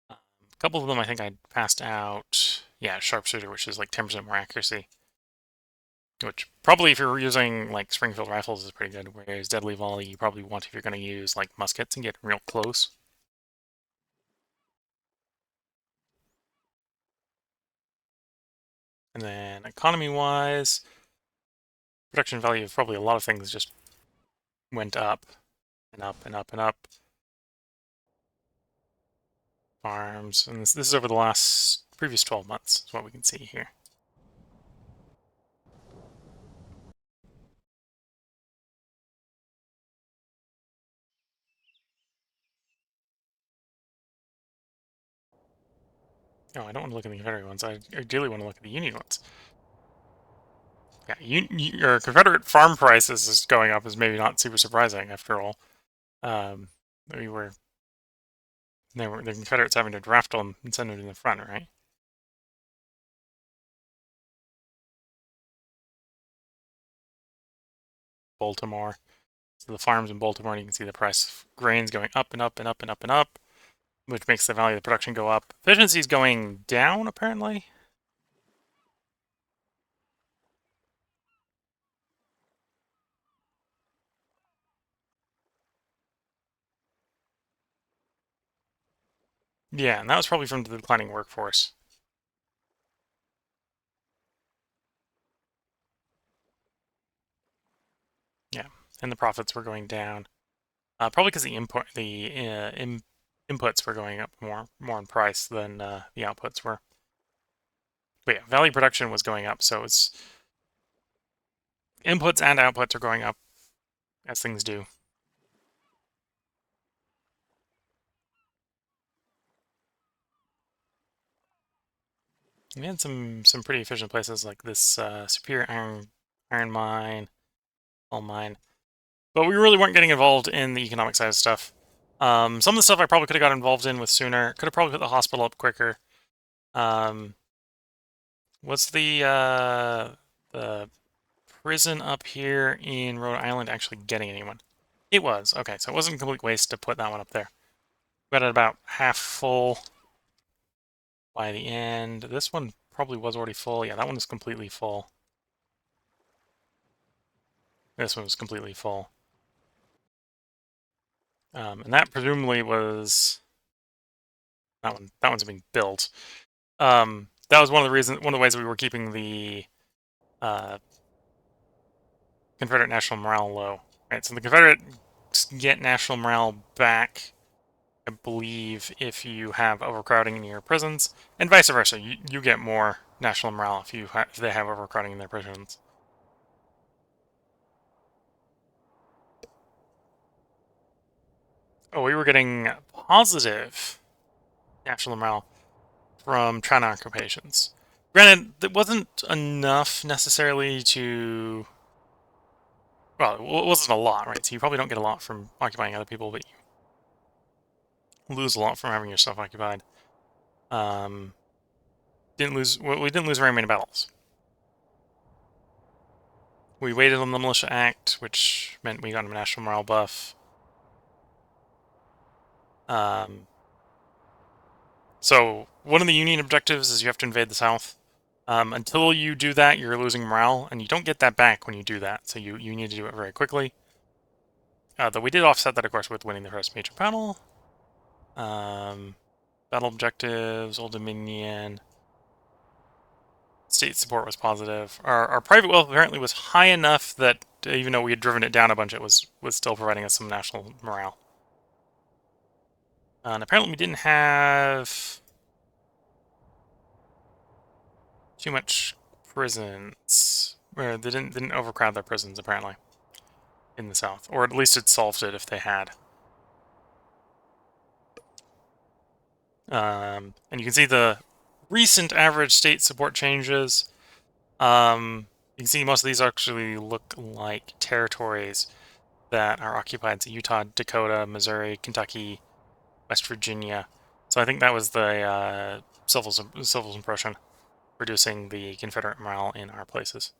A couple of them I think I passed out. Yeah, Sharpshooter, which is like 10% more accuracy. Which probably if you're using like Springfield rifles is pretty good, whereas Deadly Volley you probably want if you're going to use like muskets and get real close. And then economy-wise, production value of probably a lot of things just went up and up and up and up. farms, and this is over the previous 12 months, is what we can see here. Oh, I don't want to look at the Confederate ones. I ideally want to look at the Union ones. Yeah, your Confederate farm prices is going up is maybe not super surprising after all. Um, the Confederates having to draft them and send them in the front, right? Baltimore. So the farms in Baltimore, you can see the price of grains going up and up and up and up and up, which makes the value of the production go up. Efficiency is going down, apparently. Yeah, and that was probably from the declining workforce. Yeah, and the profits were going down. Probably because the inputs were going up more in price than the outputs were. But yeah, value production was going up, so it's inputs and outputs are going up as things do. We had some pretty efficient places like this Superior iron mine, coal mine, but we really weren't getting involved in the economic side of stuff. Some of the stuff I probably could have got involved in with sooner. Could have probably put the hospital up quicker. What's the prison up here in Rhode Island actually getting anyone? It was. Okay, so it wasn't a complete waste to put that one up there. We got it about half full by the end. This one probably was already full. Yeah, that one is completely full. This one was completely full. And that presumably was that one. That one's being built. That was one of the ways we were keeping the Confederate national morale low. Right, so the Confederates get national morale back, I believe, if you have overcrowding in your prisons, and vice versa. You get more national morale if they have overcrowding in their prisons. Oh, we were getting positive national morale from China occupations. Granted, it wasn't enough necessarily to. Well, it wasn't a lot, right? So you probably don't get a lot from occupying other people, but you lose a lot from having your stuff occupied. Um, we didn't lose very many battles. We waited on the Militia Act, which meant we got a national morale buff. So one of the Union objectives is you have to invade the South. Until you do that, you're losing morale, and you don't get that back when you do that. So you need to do it very quickly. Though we did offset that, of course, with winning the first major battle. Battle objectives, Old Dominion. State support was positive. Our private wealth apparently was high enough that even though we had driven it down a bunch, it was still providing us some national morale. And apparently we didn't have too much prisons. Or they didn't overcrowd their prisons, apparently, in the South. Or at least it solved it if they had. And you can see the recent average state support changes. You can see most of these actually look like territories that are occupied. So Utah, Dakota, Missouri, Kentucky, West Virginia. So I think that was the civil impression, reducing the Confederate morale in our places.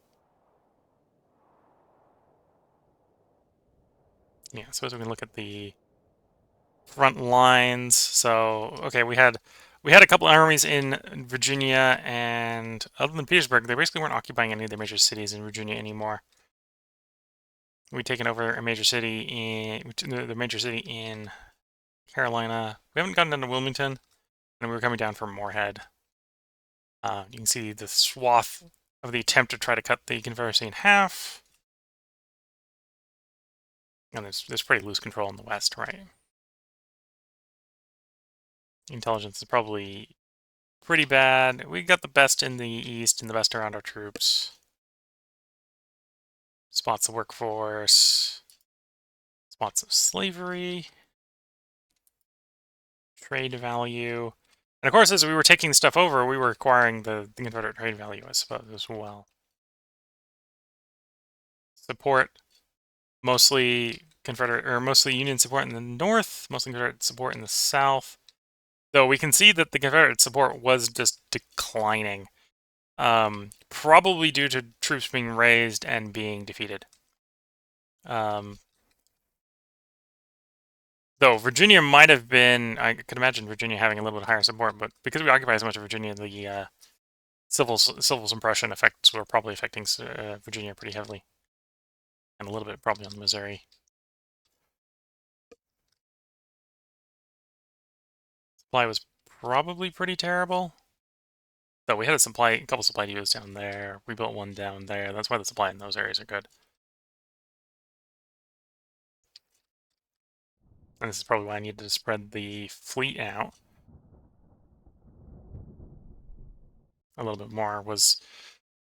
Yeah, so as we can look at the front lines. So okay, we had a couple armies in Virginia, and other than Petersburg, they basically weren't occupying any of the major cities in Virginia anymore. We'd taken over a major city the major city in Carolina. We haven't gotten down to Wilmington, and we were coming down from Moorhead. You can see the swath of the attempt to try to cut the Confederacy in half. And there's pretty loose control in the west, right? Intelligence is probably pretty bad. We got the best in the east and the best around our troops. Spots of workforce. Spots of slavery. Trade value. And of course, as we were taking stuff over, we were acquiring the Confederate trade value, I suppose, as well. Support, mostly Confederate, or mostly Union support in the north, mostly Confederate support in the south. Though we can see that the Confederate support was just declining. Probably due to troops being raised and being defeated. Though Virginia might have been, I could imagine Virginia having a little bit higher support, but because we occupy so much of Virginia, the civil suppression effects were probably affecting Virginia pretty heavily, and a little bit probably on Missouri. Supply was probably pretty terrible. Though we had a couple supply depots down there. We built one down there. That's why the supply in those areas are good. And this is probably why I needed to spread the fleet out a little bit more. Was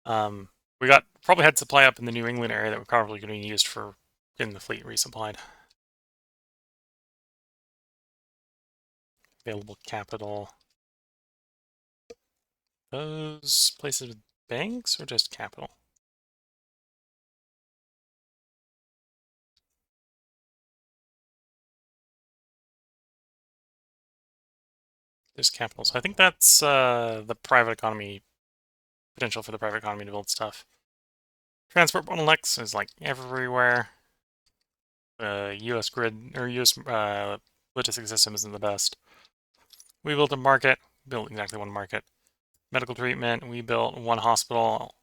we probably had supply up in the New England area that we're probably going to be used for getting the fleet resupplied. Available capital. Those places with banks or just capital? There's capital. So I think that's the private economy, potential for the private economy to build stuff. Transport bottlenecks is like everywhere. U.S. grid or U.S. Logistics system isn't the best. We built a market, built exactly one market. Medical treatment, we built one hospital,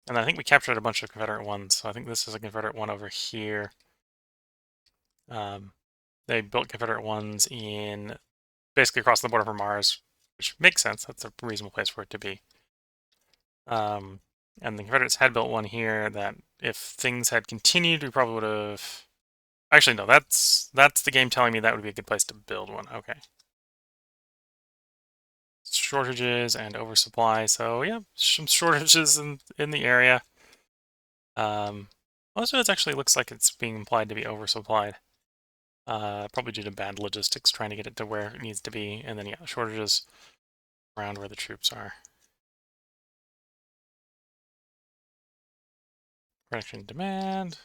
and I think we captured a bunch of Confederate ones. So I think this is a Confederate one over here. They built Confederate ones in basically across the border from Mars, which makes sense. That's a reasonable place for it to be. And the Confederates had built one here that if things had continued, we probably would have... Actually, no, that's the game telling me that would be a good place to build one. Okay. Shortages and oversupply. So yeah, some shortages in the area. Most of it actually looks like it's being implied to be oversupplied. Probably due to bad logistics, trying to get it to where it needs to be. And then yeah, shortages around where the troops are. Production demand.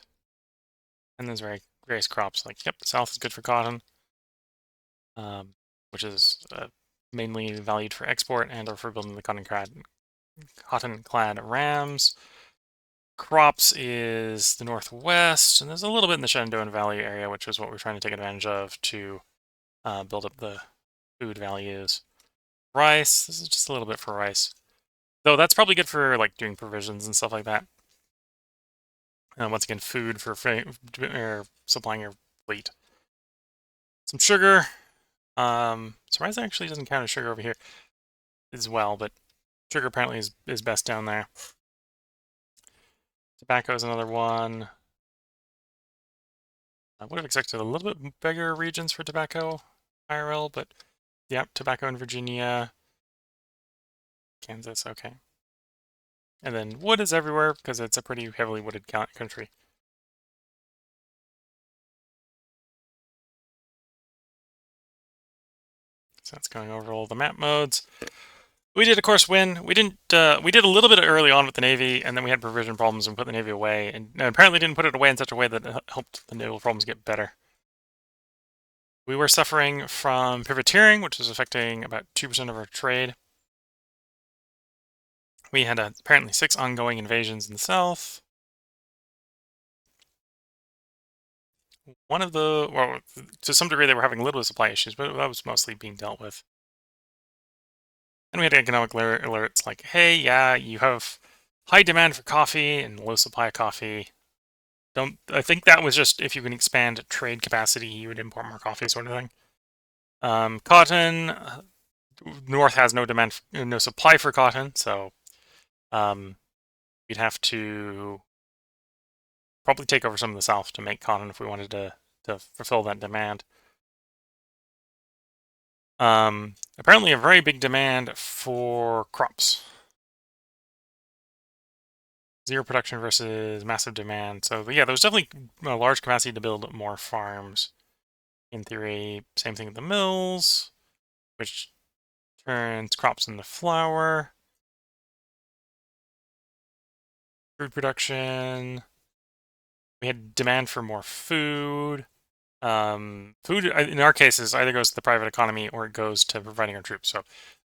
And there's various crops. Like, yep, the south is good for cotton. Which is mainly valued for export and or for building the cotton-clad rams. Crops is the northwest, and there's a little bit in the Shenandoah Valley area, which is what we're trying to take advantage of to build up the food values. Rice, this is just a little bit for rice. Though that's probably good for like doing provisions and stuff like that. And once again, food for supplying your fleet. Some sugar. Rice actually doesn't count as sugar over here as well, but sugar apparently is best down there. Tobacco is another one. I would have expected a little bit bigger regions for tobacco IRL, but yeah, tobacco in Virginia, Kansas, okay. And then wood is everywhere because it's a pretty heavily wooded country. So that's going over all the map modes. We did, of course, win. We didn't. We did a little bit early on with the Navy, and then we had provision problems and put the Navy away, and apparently didn't put it away in such a way that it helped the naval problems get better. We were suffering from privateering, which was affecting about 2% of our trade. We had apparently 6 ongoing invasions in the south. One of the, well, to some degree they were having a little bit of supply issues, but that was mostly being dealt with. And we had economic alerts like, hey, yeah, you have high demand for coffee and low supply of coffee. I think that was just if you can expand trade capacity, you would import more coffee, sort of thing. Cotton, North has no demand, no supply for cotton, so we'd have to probably take over some of the South to make cotton if we wanted to fulfill that demand. Apparently a very big demand for crops. Zero production versus massive demand. So yeah, there's definitely a large capacity to build more farms. In theory, same thing with the mills, which turns crops into flour. Food production. We had demand for more food. Food, in our cases, either goes to the private economy or it goes to providing our troops. So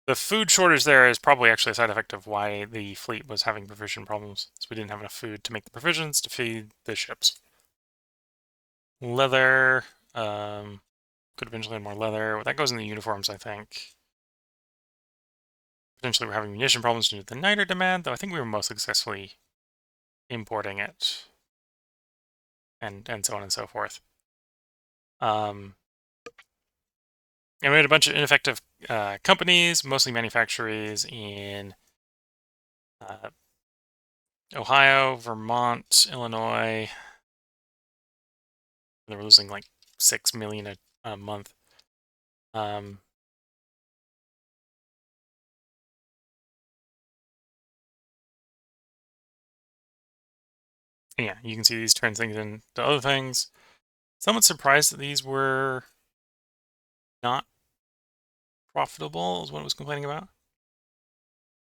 the food shortage there is probably actually a side effect of why the fleet was having provision problems. So we didn't have enough food to make the provisions to feed the ships. Leather, could eventually have more leather. That goes in the uniforms, I think. Potentially we're having munition problems due to the niter demand, though I think we were most successfully importing it. And so on and so forth. And we had a bunch of ineffective companies, mostly manufacturers in Ohio, Vermont, Illinois. They were losing like 6 million a month. Yeah, you can see these turn things into other things. Somewhat surprised that these were not profitable, is what I was complaining about.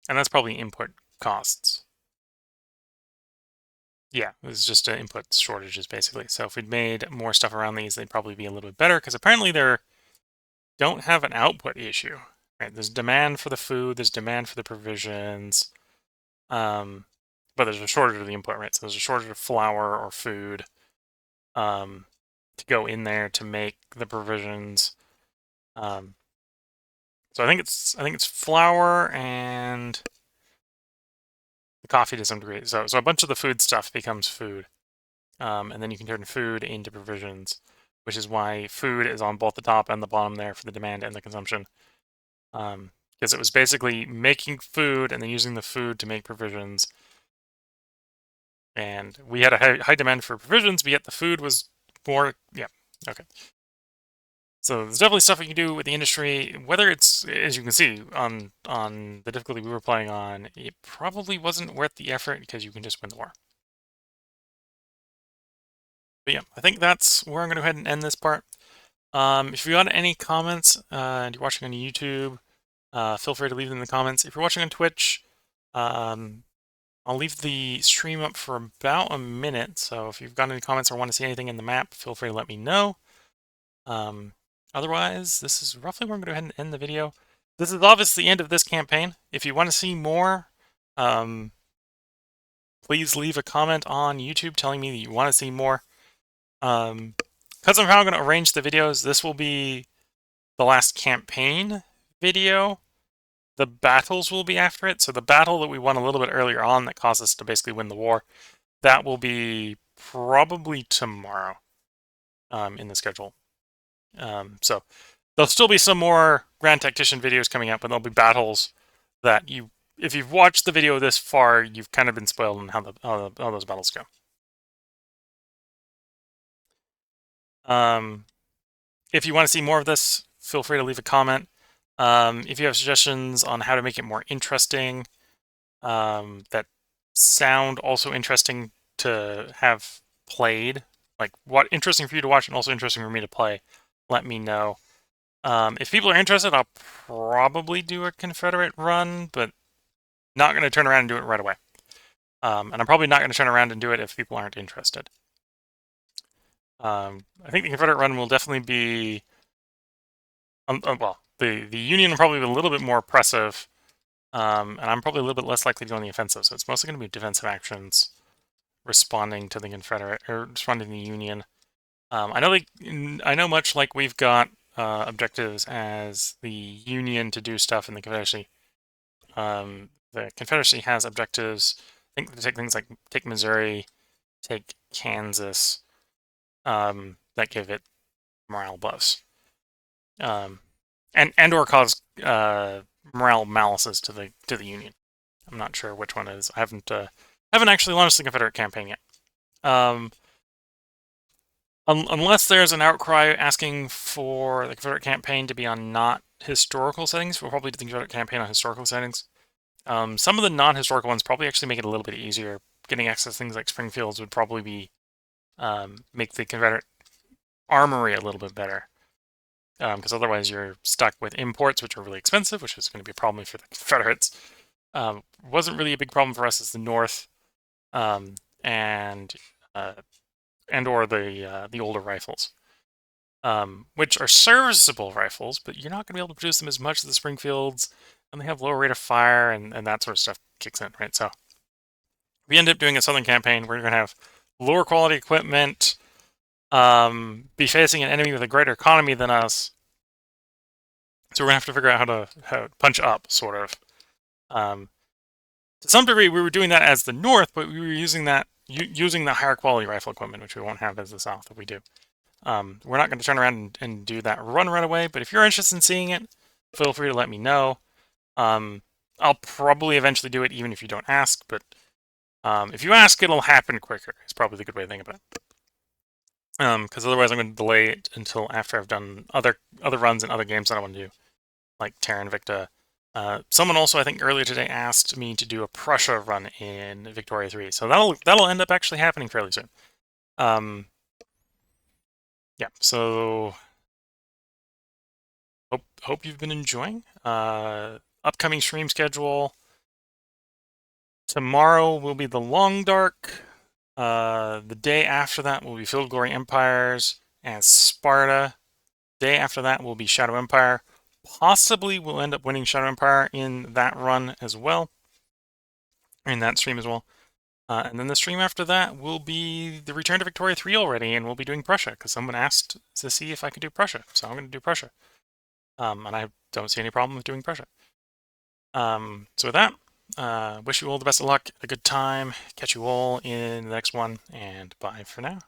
And that's probably input costs. Yeah, it was just input shortages, basically. So if we'd made more stuff around these, they'd probably be a little bit better, because apparently they don't have an output issue. Right? There's demand for the food, there's demand for the provisions, but there's a shortage of the input, right? So there's a shortage of flour or food to go in there to make the provisions. So I think it's flour and the coffee to some degree. So a bunch of the food stuff becomes food, and then you can turn food into provisions, which is why food is on both the top and the bottom there for the demand and the consumption. Because it was basically making food and then using the food to make provisions. And we had a high demand for provisions, but yet the food was more, yeah, okay. So there's definitely stuff we can do with the industry. Whether it's, as you can see, on the difficulty we were playing on, it probably wasn't worth the effort because you can just win the war. But yeah, I think that's where I'm going to go ahead and end this part. If you got any comments and you're watching on YouTube, feel free to leave them in the comments. If you're watching on Twitch, I'll leave the stream up for about a minute. So if you've got any comments or want to see anything in the map, feel free to let me know. Otherwise, this is roughly where I'm going to go ahead and end the video. This is obviously the end of this campaign. If you want to see more, please leave a comment on YouTube telling me that you want to see more. Because I'm how I'm going to arrange the videos, this will be the last campaign video. The battles will be after it. So the battle that we won a little bit earlier on that caused us to basically win the war, that will be probably tomorrow in the schedule. So there'll still be some more Grand Tactician videos coming out, but there'll be battles that if you've watched the video this far, you've kind of been spoiled on how those battles go. If you want to see more of this, feel free to leave a comment. If you have suggestions on how to make it more interesting, that sound also interesting to have played, like what interesting for you to watch and also interesting for me to play, let me know. If people are interested, I'll probably do a Confederate run, but not going to turn around and do it right away. And I'm probably not going to turn around and do it if people aren't interested. I think the Confederate run will definitely be, well, the Union will probably be a little bit more oppressive, and I'm probably a little bit less likely to go on the offensive. So it's mostly going to be defensive actions, responding to the Confederate or responding to the Union. I know much like we've got objectives as the Union to do stuff in the Confederacy. The Confederacy has objectives. I think to take things like take Missouri, take Kansas, that give it morale buffs, and or cause morale malices to the Union. I'm not sure which one it is. I haven't actually launched the Confederate campaign yet. Unless there's an outcry asking for the Confederate campaign to be on not historical settings. We'll probably think about a campaign on historical settings. Some of the non-historical ones probably actually make it a little bit easier. Getting access to things like Springfields would probably be make the Confederate armory a little bit better. Because otherwise you're stuck with imports, which are really expensive, which is going to be a problem for the Confederates. Wasn't really a big problem for us as the North, and or the older rifles, which are serviceable rifles, but you're not going to be able to produce them as much as the Springfields, and they have lower rate of fire, and that sort of stuff kicks in, right? So if we end up doing a southern campaign, we're going to have lower quality equipment, be facing an enemy with a greater economy than us. So we're gonna have to figure out how to punch up, sort of. To some degree, we were doing that as the North, but we were using that using the higher quality rifle equipment, which we won't have as the South if we do. We're not going to turn around and do that run right away, but if you're interested in seeing it, feel free to let me know. I'll probably eventually do it, even if you don't ask, but if you ask, it'll happen quicker. It's probably the good way to think about it. Because otherwise I'm going to delay it until after I've done other runs and other games that I want to do, like Terra Invicta. Someone also, I think earlier today, asked me to do a Prussia run in Victoria 3, so that'll end up actually happening fairly soon. Yeah, so hope you've been enjoying. Upcoming stream schedule. Tomorrow will be the Long Dark. The day after that will be Field Glory Empires and Sparta. Day after that will be Shadow Empire. Possibly we'll end up winning Shadow Empire in that run as well. In that stream as well. And then the stream after that will be the Return to Victoria 3 already, and we'll be doing Prussia, because someone asked to see if I could do Prussia. So I'm going to do Prussia. And I don't see any problem with doing Prussia. So with that, wish you all the best of luck, a good time. Catch you all in the next one, and bye for now.